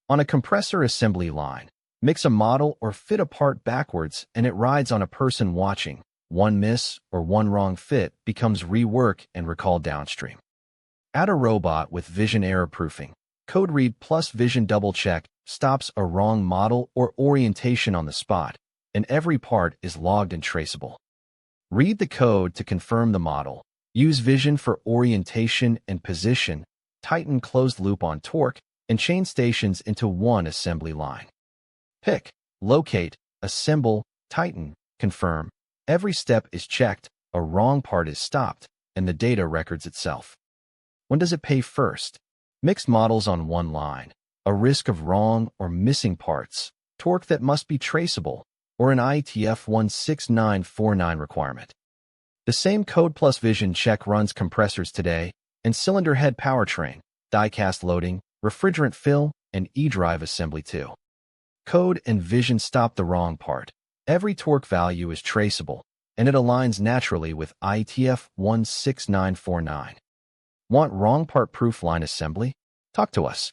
On a compressor assembly line, mix a model or fit a part backwards and it rides on a person watching. One miss or one wrong fit becomes rework and recall downstream. Add a robot with vision error proofing. Code read plus vision double check stops a wrong model or orientation on the spot, and every part is logged and traceable. Read the code to confirm the model. Use vision for orientation and position. Tighten closed loop on torque and chain stations into one assembly line. Pick, locate, assemble, tighten, confirm. Every step is checked, a wrong part is stopped, and the data records itself. When does it pay first? Mixed models on one line, a risk of wrong or missing parts, torque that must be traceable, or an IATF 16949 requirement. The same code plus vision check runs compressors today, and cylinder head powertrain, die-cast loading, refrigerant fill, and e-drive assembly too. Code and vision stop the wrong part. Every torque value is traceable, and it aligns naturally with IATF 16949. Want wrong part proof line assembly? Talk to us.